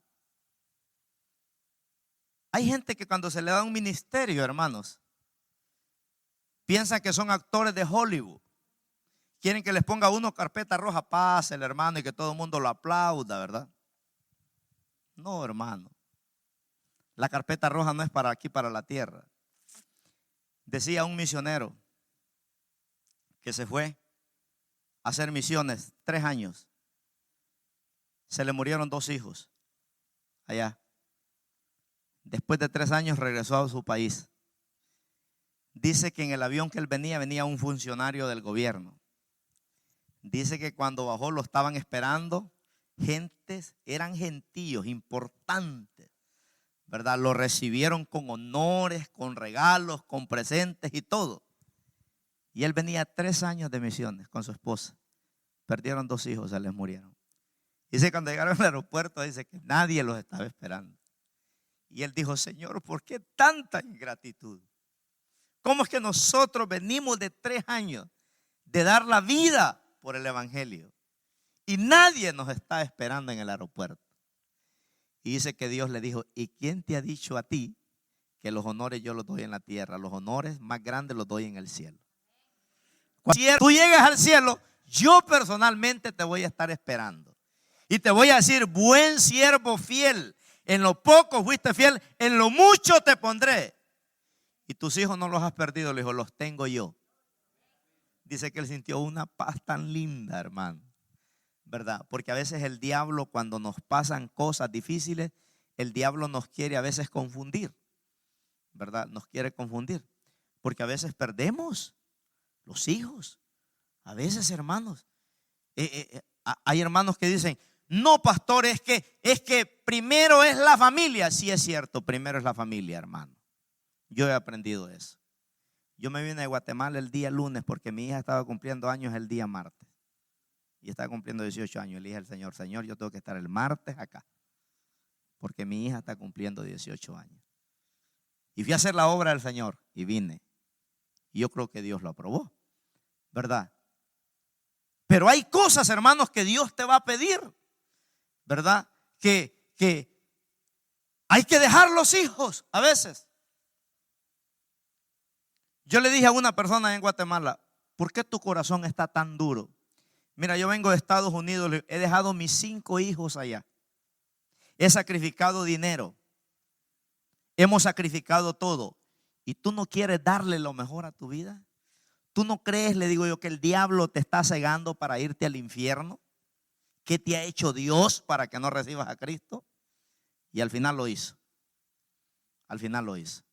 Hay gente que cuando se le da un ministerio, hermanos, piensan que son actores de Hollywood. Quieren que les ponga uno carpeta roja, pase el hermano, y que todo el mundo lo aplauda, ¿verdad? No, hermano. La carpeta roja no es para aquí, para la tierra. Decía un misionero que se fue a hacer misiones 3 años. Se le murieron 2 hijos allá. Después de 3 años regresó a su país. Dice que en el avión que él venía un funcionario del gobierno. Dice que cuando bajó lo estaban esperando gentes, eran gentíos importantes, ¿verdad? Lo recibieron con honores, con regalos, con presentes y todo. Y él venía 3 años de misiones con su esposa. Perdieron 2 hijos, se les murieron. Dice que cuando llegaron al aeropuerto, dice que nadie los estaba esperando. Y él dijo: Señor, ¿por qué tanta ingratitud? ¿Cómo es que nosotros venimos de 3 años de dar la vida por el evangelio y nadie nos está esperando en el aeropuerto? Y dice que Dios le dijo: ¿y quién te ha dicho a ti que los honores yo los doy en la tierra? Los honores más grandes los doy en el cielo. Cuando tú llegas al cielo, yo personalmente te voy a estar esperando y te voy a decir: buen siervo fiel, en lo poco fuiste fiel, en lo mucho te pondré. Y tus hijos no los has perdido, le dijo: los tengo yo. Dice que él sintió una paz tan linda, hermano, ¿verdad? Porque a veces el diablo, cuando nos pasan cosas difíciles, el diablo nos quiere a veces confundir, ¿verdad? Nos quiere confundir, porque a veces perdemos los hijos. A veces, hermanos, hay hermanos que dicen: no, pastor, es que primero es la familia. Sí, es cierto, primero es la familia, hermano. Yo he aprendido eso. Yo me vine de Guatemala el día lunes porque mi hija estaba cumpliendo años el día martes. Y estaba cumpliendo 18 años. Le dije al Señor: Señor, yo tengo que estar el martes acá, porque mi hija está cumpliendo 18 años. Y fui a hacer la obra del Señor y vine. Y yo creo que Dios lo aprobó, ¿verdad? Pero hay cosas, hermanos, que Dios te va a pedir, ¿verdad? Que hay que dejar los hijos a veces. Yo le dije a una persona en Guatemala: ¿por qué tu corazón está tan duro? Mira, yo vengo de Estados Unidos, he dejado mis 5 hijos allá. He sacrificado dinero. Hemos sacrificado todo. ¿Y tú no quieres darle lo mejor a tu vida? ¿Tú no crees, le digo yo, que el diablo te está cegando para irte al infierno? ¿Qué te ha hecho Dios para que no recibas a Cristo? Y al final lo hizo. Al final lo hizo.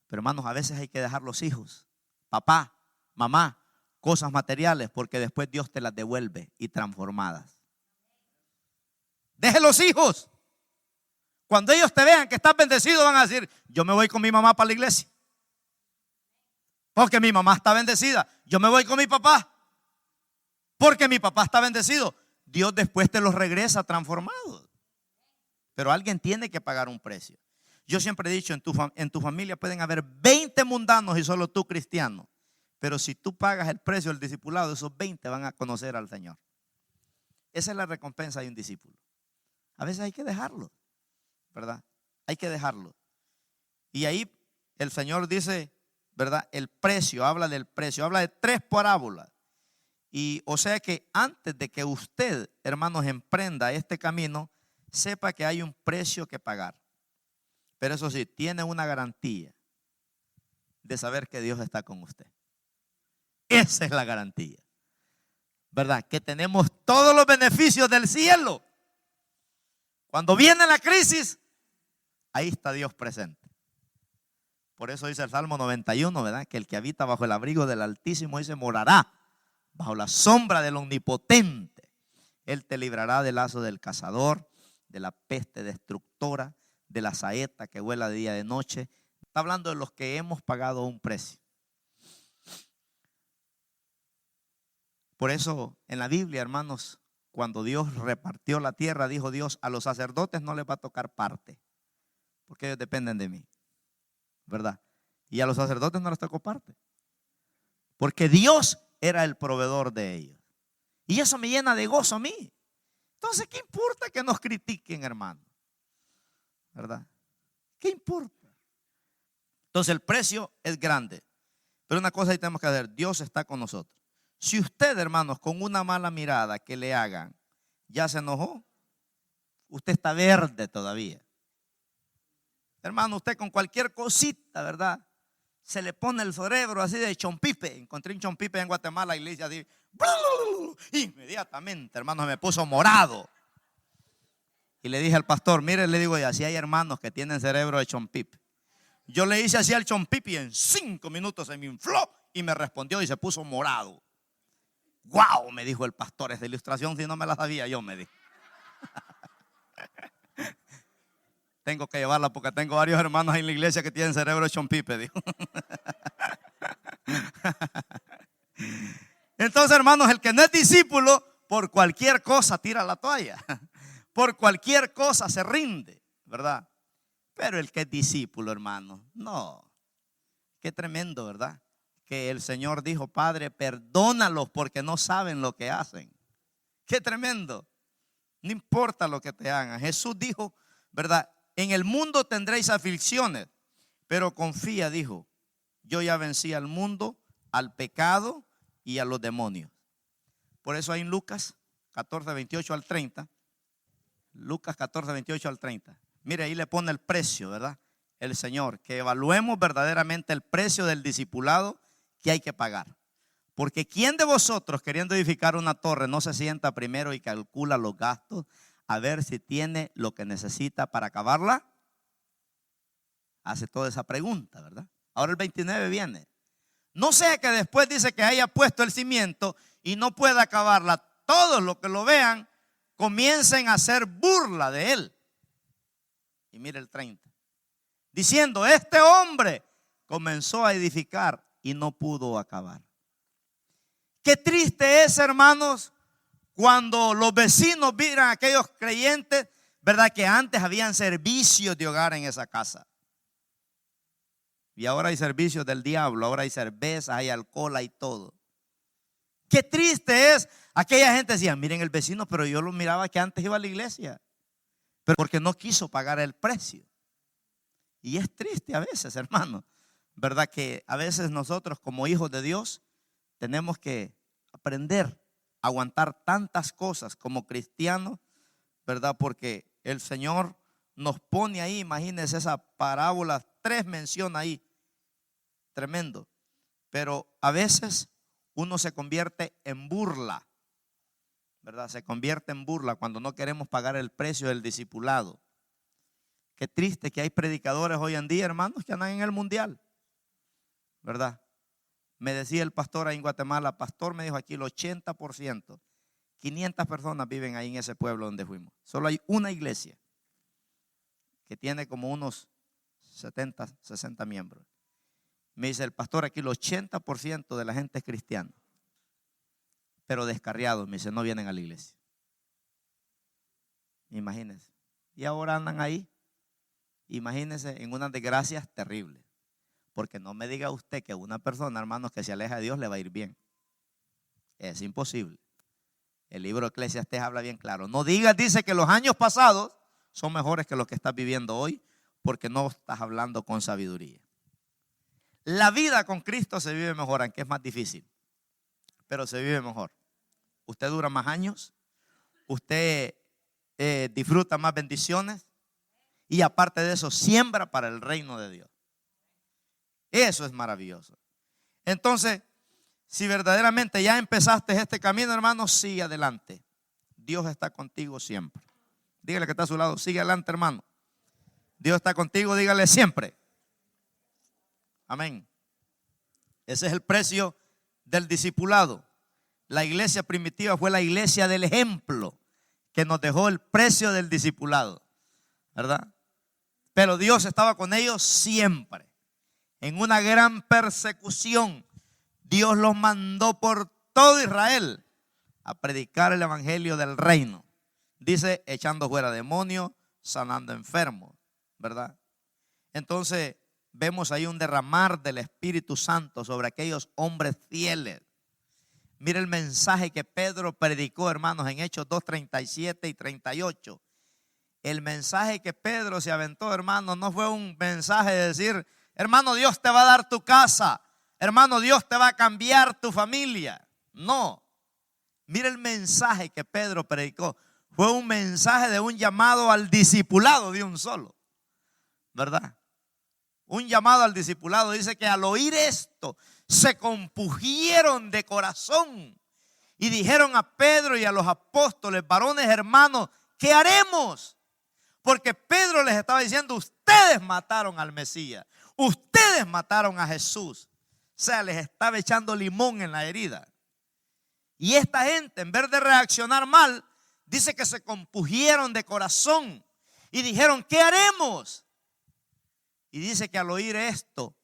Pero hermanos, a veces hay que dejar los hijos, papá, mamá, cosas materiales, porque después Dios te las devuelve y transformadas. Deje los hijos. Cuando ellos te vean que estás bendecido, van a decir: yo me voy con mi mamá para la iglesia, porque mi mamá está bendecida. Yo me voy con mi papá, porque mi papá está bendecido. Dios después te los regresa transformados. Pero alguien tiene que pagar un precio. Yo siempre he dicho: en tu familia pueden haber 20 mundanos y solo tú cristiano. Pero si tú pagas el precio del discipulado, esos 20 van a conocer al Señor. Esa es la recompensa de un discípulo. A veces hay que dejarlo, ¿verdad? Hay que dejarlo. Y ahí el Señor dice, ¿verdad? El precio, habla del precio, habla de 3 parábolas. Y o sea que antes de que usted, hermanos, emprenda este camino, sepa que hay un precio que pagar. Pero eso sí, tiene una garantía de saber que Dios está con usted. Esa es la garantía, ¿verdad? Que tenemos todos los beneficios del cielo. Cuando viene la crisis, ahí está Dios presente. Por eso dice el Salmo 91, ¿verdad? Que el que habita bajo el abrigo del Altísimo, dice, morará bajo la sombra del Omnipotente. Él te librará del lazo del cazador, de la peste destructora, de la saeta que vuela de día y de noche. Está hablando de los que hemos pagado un precio. Por eso en la Biblia, hermanos, cuando Dios repartió la tierra, dijo Dios: a los sacerdotes no les va a tocar parte, porque ellos dependen de mí, ¿verdad? Y a los sacerdotes no les tocó parte, porque Dios era el proveedor de ellos. Y eso me llena de gozo a mí. Entonces, ¿qué importa que nos critiquen, hermano? ¿Verdad? ¿Qué importa? Entonces el precio es grande. Pero una cosa ahí tenemos que hacer: Dios está con nosotros. Si usted, hermanos, con una mala mirada que le hagan, ya se enojó, usted está verde todavía. Hermano, usted con cualquier cosita, ¿verdad? Se le pone el cerebro así de chompipe. Encontré un chompipe en Guatemala y le hice así. Inmediatamente, hermano, me puso morado. Y le dije al pastor, mire, le digo, y así hay hermanos que tienen cerebro de chompipe. Yo le hice así al chompipe y en 5 minutos se me infló y me respondió y se puso morado. ¡Guau! Me dijo el pastor, esa ilustración si no me la sabía yo, me dijo. Tengo que llevarla porque tengo varios hermanos en la iglesia que tienen cerebro de chompipe, dijo. Entonces, hermanos, el que no es discípulo, por cualquier cosa tira la toalla. Por cualquier cosa se rinde, ¿verdad? Pero el que es discípulo, hermano, no. Qué tremendo, ¿verdad? Que el Señor dijo, Padre, perdónalos porque no saben lo que hacen. Qué tremendo. No importa lo que te hagan. Jesús dijo, ¿verdad? En el mundo tendréis aflicciones, pero confía, dijo, yo ya vencí al mundo, al pecado y a los demonios. Por eso hay en Lucas 14, 28 al 30. Lucas 14, 28 al 30. Mire, ahí le pone el precio, ¿verdad? El Señor, que evaluemos verdaderamente el precio del discipulado que hay que pagar. Porque ¿quién de vosotros, queriendo edificar una torre, no se sienta primero y calcula los gastos a ver si tiene lo que necesita para acabarla? Hace toda esa pregunta, ¿verdad? Ahora el 29 viene. No sea que después dice que haya puesto el cimiento y no pueda acabarla. Todos los que lo vean comiencen a hacer burla de él. Y mire el 30. Diciendo, este hombre comenzó a edificar y no pudo acabar. Qué triste es, hermanos, cuando los vecinos miran a aquellos creyentes, ¿verdad? Que antes habían servicios de hogar en esa casa. Y ahora hay servicios del diablo, ahora hay cerveza, hay alcohol, hay todo. Qué triste es. Aquella gente decía, miren el vecino, pero yo lo miraba que antes iba a la iglesia, pero porque no quiso pagar el precio. Y es triste a veces, hermano, ¿verdad? Que a veces nosotros como hijos de Dios tenemos que aprender a aguantar tantas cosas como cristianos, ¿verdad? Porque el Señor nos pone ahí, imagínense esa parábola, 3 menciona ahí, tremendo. Pero a veces uno se convierte en burla, ¿verdad? Se convierte en burla cuando no queremos pagar el precio del discipulado. Qué triste que hay predicadores hoy en día, hermanos, que andan en el mundial, ¿verdad? Me decía el pastor ahí en Guatemala, pastor, me dijo aquí el 80%, 500 personas viven ahí en ese pueblo donde fuimos. Solo hay una iglesia que tiene como unos 70, 60 miembros. Me dice el pastor, aquí el 80% de la gente es cristiana, pero descarriados, me dice, no vienen a la iglesia. Imagínense. Y ahora andan ahí, imagínense, en unas desgracias terribles. Porque no me diga usted que una persona, hermanos, que se aleja de Dios le va a ir bien. Es imposible. El libro de Eclesiastés habla bien claro. No digas, dice, que los años pasados son mejores que los que estás viviendo hoy, porque no estás hablando con sabiduría. La vida con Cristo se vive mejor, aunque es más difícil, pero se vive mejor. Usted dura más años, usted disfruta más bendiciones y aparte de eso siembra para el reino de Dios. Eso es maravilloso. Entonces, si verdaderamente ya empezaste este camino, hermano, sigue adelante. Dios está contigo siempre. Dígale que está a su lado, sigue adelante, hermano. Dios está contigo, dígale siempre. Amén. Ese es el precio del discipulado. La iglesia primitiva fue la iglesia del ejemplo que nos dejó el precio del discipulado, ¿verdad? Pero Dios estaba con ellos siempre. En una gran persecución, Dios los mandó por todo Israel a predicar el evangelio del reino. Dice, echando fuera demonios, sanando enfermos, ¿verdad? Entonces, vemos ahí un derramar del Espíritu Santo sobre aquellos hombres fieles. Mire el mensaje que Pedro predicó, hermanos, en Hechos 2, 37 y 38. El mensaje que Pedro se aventó, hermanos, no fue un mensaje de decir, hermano, Dios te va a dar tu casa, hermano, Dios te va a cambiar tu familia. No. Mire el mensaje que Pedro predicó. Fue un mensaje de un llamado al discipulado de un solo. ¿verdad? Un llamado al discipulado. Dice que al oír esto se compungieron de corazón y dijeron a Pedro y a los apóstoles: varones hermanos, ¿qué haremos? Porque Pedro les estaba diciendo: ustedes mataron al Mesías, ustedes mataron a Jesús. O sea, les estaba echando limón en la herida. Y esta gente, en vez de reaccionar mal, dice que se compungieron de corazón y dijeron: ¿qué haremos? Y dice que al oír esto,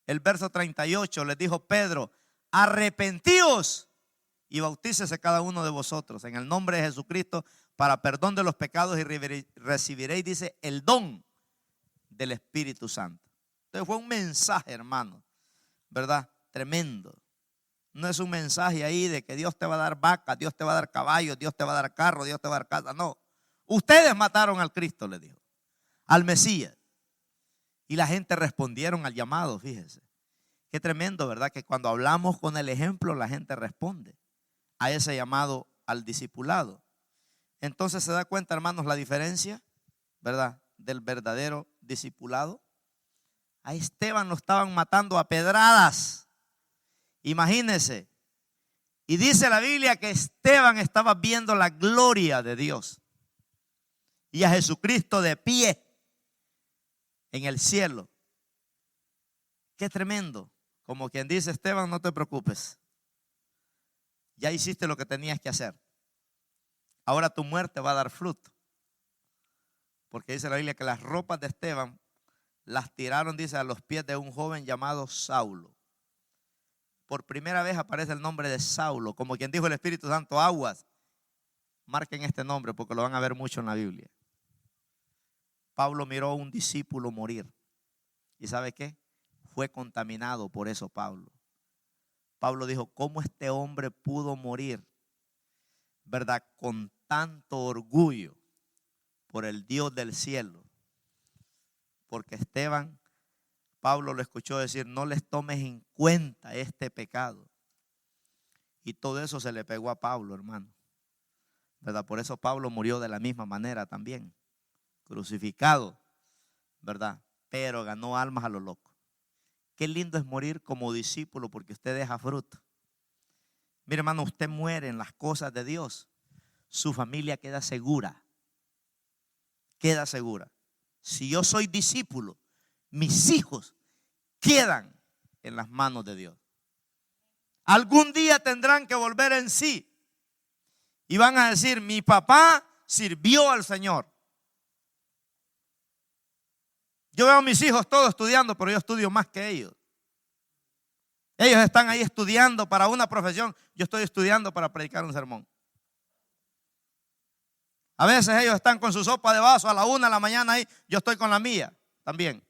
el verso 38, les dijo Pedro: arrepentíos y bautícese cada uno de vosotros en el nombre de Jesucristo para perdón de los pecados y recibiréis, dice, el don del Espíritu Santo. Entonces fue un mensaje, hermano, ¿verdad? Tremendo. No es un mensaje ahí de que Dios te va a dar vacas, Dios te va a dar caballos, Dios te va a dar carro, Dios te va a dar casa. No, ustedes mataron al Cristo, le dijo, al Mesías. Y la gente respondieron al llamado, fíjese. Qué tremendo, ¿verdad? Que cuando hablamos con el ejemplo, la gente responde a ese llamado al discipulado. Entonces se da cuenta, hermanos, la diferencia, ¿verdad?, del verdadero discipulado. A Esteban lo estaban matando a pedradas. Imagínense. Y dice la Biblia que Esteban estaba viendo la gloria de Dios y a Jesucristo de pie en el cielo. Qué tremendo. Como quien dice: Esteban, no te preocupes, ya hiciste lo que tenías que hacer. Ahora tu muerte va a dar fruto. Porque dice la Biblia que las ropas de Esteban las tiraron, dice, a los pies de un joven llamado Saulo. Por primera vez aparece el nombre de Saulo. Como quien dijo el Espíritu Santo: aguas, marquen este nombre porque lo van a ver mucho en la Biblia. Pablo miró a un discípulo morir. ¿Y sabe qué? Fue contaminado por eso Pablo. Pablo dijo: ¿cómo este hombre pudo morir, verdad, con tanto orgullo por el Dios del cielo? Porque Esteban, Pablo lo escuchó decir: no les tomes en cuenta este pecado. Y todo eso se le pegó a Pablo, hermano, ¿verdad? Por eso Pablo murió de la misma manera también, crucificado, ¿verdad? Pero ganó almas a lo loco. Qué lindo es morir como discípulo, porque usted deja fruto. Mire, hermano, usted muere en las cosas de Dios, su familia queda segura. Queda segura. Si yo soy discípulo, mis hijos quedan en las manos de Dios. Algún día tendrán que volver en sí y van a decir: mi papá sirvió al Señor. Yo veo a mis hijos todos estudiando, pero yo estudio más que ellos. Ellos están ahí estudiando para una profesión, yo estoy estudiando para predicar un sermón. A veces ellos están con su sopa de vaso a la 1 de la mañana ahí, yo estoy con la mía también,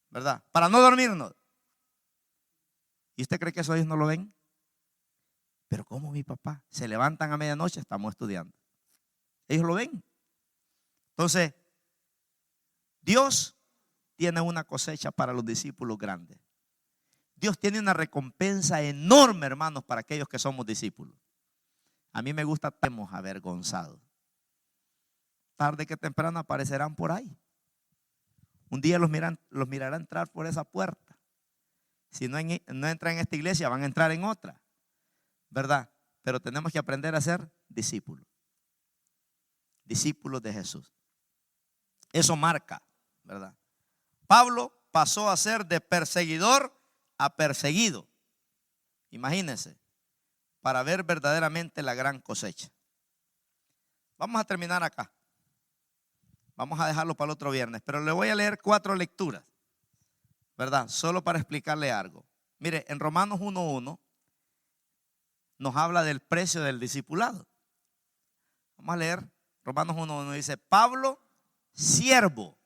¿verdad? Para no dormirnos. ¿Y usted cree que eso ellos no lo ven? Pero ¿cómo mi papá? Se levantan a medianoche, estamos estudiando. Ellos lo ven. Entonces, Dios tiene una cosecha para los discípulos grandes. Dios tiene una recompensa enorme, hermanos, para aquellos que somos discípulos. A mí me gusta, estemos avergonzados. Tarde que temprano aparecerán por ahí. Un día los mirará entrar por esa puerta. Si no entran en esta iglesia, van a entrar en otra, ¿verdad? Pero tenemos que aprender a ser discípulos. Discípulos de Jesús. Eso marca, ¿verdad? Pablo pasó a ser de perseguidor a perseguido. Imagínense, para ver verdaderamente la gran cosecha. Vamos a terminar acá. Vamos a dejarlo para el otro viernes, pero le voy a leer 4 lecturas, ¿verdad? Solo para explicarle algo. Mire, en Romanos 1:1 nos habla del precio del discipulado. Vamos a leer Romanos 1:1. Dice: Pablo, siervo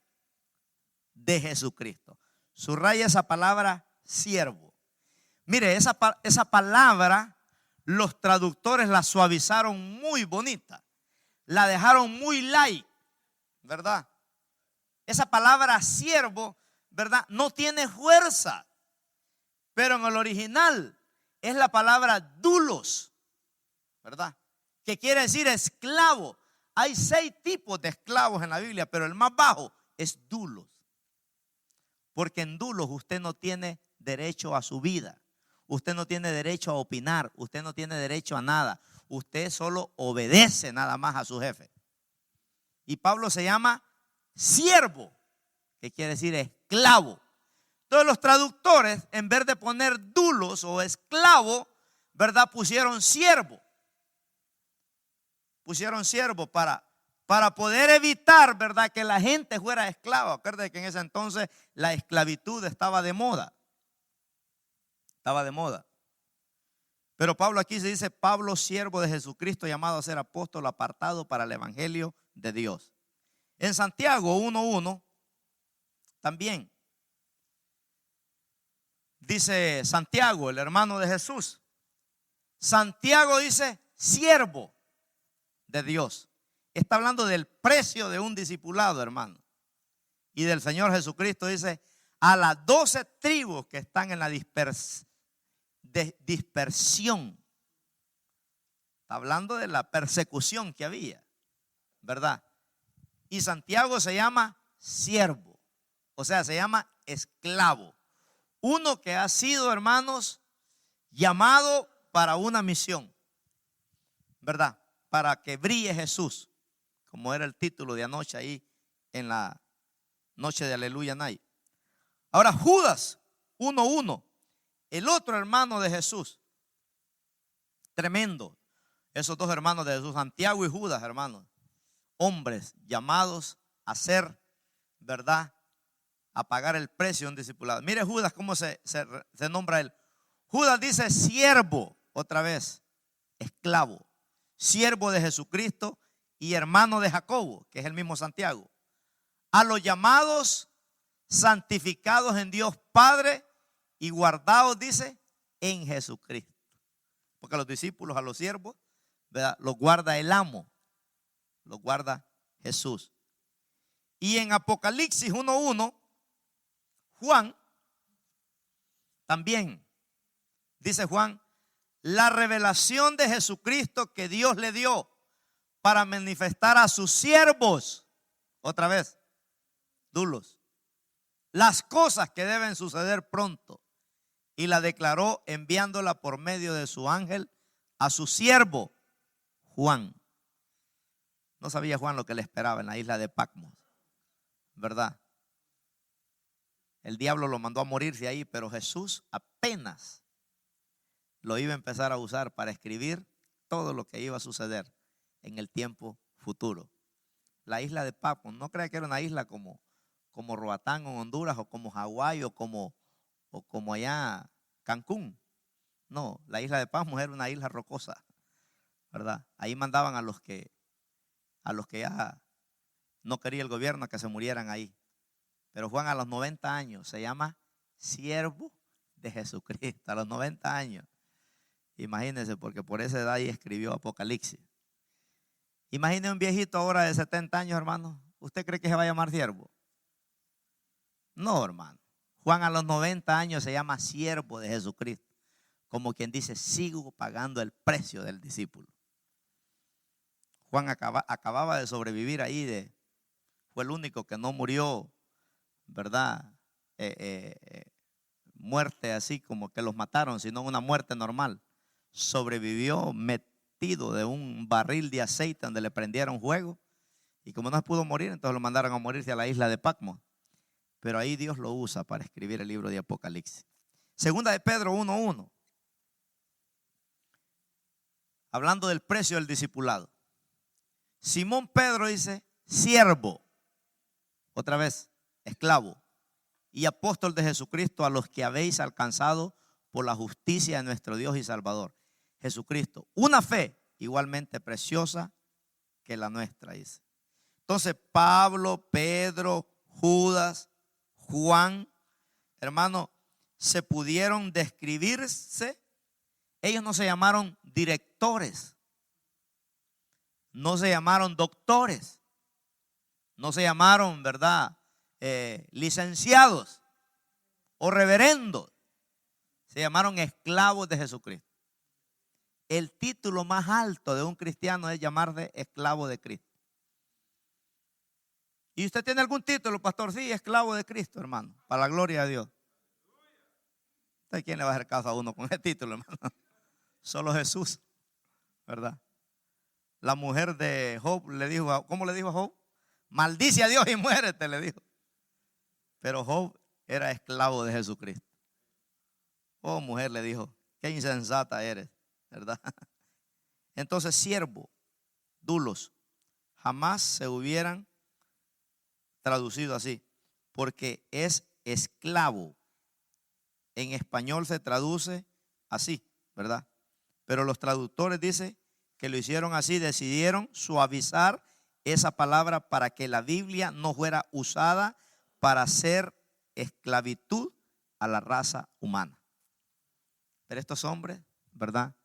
de Jesucristo. Subraya esa palabra, siervo. Mire, esa palabra los traductores la suavizaron muy bonita, la dejaron muy light, ¿verdad? Esa palabra siervo, ¿verdad?, no tiene fuerza, pero en el original es la palabra doulos, ¿verdad?, que quiere decir esclavo. Hay 6 tipos de esclavos en la Biblia, pero el más bajo es doulos. Porque en dulos usted no tiene derecho a su vida. Usted no tiene derecho a opinar. Usted no tiene derecho a nada. Usted solo obedece nada más a su jefe. Y Pablo se llama siervo, que quiere decir esclavo. Todos los traductores, en vez de poner dulos o esclavo, ¿verdad?, pusieron siervo. Pusieron siervo para poder evitar, ¿verdad?, que la gente fuera esclava. Acuérdense que en ese entonces la esclavitud estaba de moda. Estaba de moda. Pero Pablo aquí se dice: Pablo, siervo de Jesucristo, llamado a ser apóstol, apartado para el evangelio de Dios. En Santiago 1:1 también dice Santiago, el hermano de Jesús. Santiago dice siervo de Dios. Está hablando del precio de un discipulado, hermano. Y del Señor Jesucristo dice: a las 12 tribus que están en la dispersión. Está hablando de la persecución que había, ¿verdad? Y Santiago se llama siervo, o sea, se llama esclavo. Uno que ha sido, hermanos, llamado para una misión, ¿verdad? Para que brille Jesús, como era el título de anoche ahí en la noche de Aleluya Night. Ahora Judas 1:1, el otro hermano de Jesús, tremendo. Esos dos hermanos de Jesús, Santiago y Judas, hermanos, hombres llamados a ser, ¿verdad?, a pagar el precio de un discipulado. Mire Judas cómo se nombra él. Judas dice siervo, otra vez, esclavo, siervo de Jesucristo y hermano de Jacobo, que es el mismo Santiago. A los llamados, santificados en Dios Padre y guardados, dice, en Jesucristo. Porque a los discípulos, a los siervos, ¿verdad?, los guarda el amo, los guarda Jesús. Y en Apocalipsis 1:1, Juan también dice Juan: la revelación de Jesucristo que Dios le dio para manifestar a sus siervos, otra vez, dulos, las cosas que deben suceder pronto, y la declaró enviándola por medio de su ángel a su siervo Juan. No sabía Juan lo que le esperaba en la isla de Patmos, ¿verdad? El diablo lo mandó a morirse ahí, pero Jesús apenas lo iba a empezar a usar para escribir todo lo que iba a suceder en el tiempo futuro. La isla de Patmos, no crea que era una isla como Roatán en Honduras, o como Hawái, o como allá Cancún. No, la isla de Patmos era una isla rocosa, ¿verdad? Ahí mandaban a los que ya no quería el gobierno que se murieran ahí. Pero Juan a los 90 años se llama siervo de Jesucristo, a los 90 años. Imagínense, porque por esa edad ahí escribió Apocalipsis. Imagine un viejito ahora de 70 años, hermano. ¿Usted cree que se va a llamar siervo? No, hermano. Juan a los 90 años se llama siervo de Jesucristo. Como quien dice, sigo pagando el precio del discípulo. Juan acababa de sobrevivir ahí, fue el único que no murió, ¿verdad? Muerte así como que los mataron, sino una muerte normal. Sobrevivió metido de un barril de aceite donde le prendieron fuego, y como no pudo morir, entonces lo mandaron a morirse a la isla de Patmos. Pero ahí Dios lo usa para escribir el libro de Apocalipsis. Segunda de Pedro 1:1, hablando del precio del discipulado. Simón Pedro dice siervo, otra vez esclavo, y apóstol de Jesucristo, a los que habéis alcanzado por la justicia de nuestro Dios y Salvador Jesucristo, una fe igualmente preciosa que la nuestra, dice. Entonces Pablo, Pedro, Judas, Juan, hermano, se pudieron describirse. Ellos no se llamaron directores, no se llamaron doctores, no se llamaron, ¿verdad?, licenciados o reverendos. Se llamaron esclavos de Jesucristo. El título más alto de un cristiano es llamarse esclavo de Cristo. ¿Y usted tiene algún título, pastor? Sí, esclavo de Cristo, hermano, para la gloria de Dios. ¿Usted quién le va a hacer caso a uno con ese título, hermano? Solo Jesús, ¿verdad? La mujer de Job le dijo, ¿cómo le dijo a Job? Maldice a Dios y muérete, le dijo. Pero Job era esclavo de Jesucristo. Oh, mujer, le dijo, qué insensata eres, ¿verdad? Entonces, siervo, dulos, jamás se hubieran traducido así, porque es esclavo. En español se traduce así, ¿verdad? Pero los traductores dicen que lo hicieron así, decidieron suavizar esa palabra para que la Biblia no fuera usada para hacer esclavitud a la raza humana. Pero estos hombres, ¿verdad?,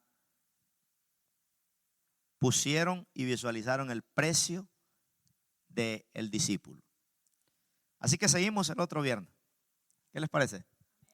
pusieron y visualizaron el precio del discípulo. Así que seguimos el otro viernes. ¿Qué les parece?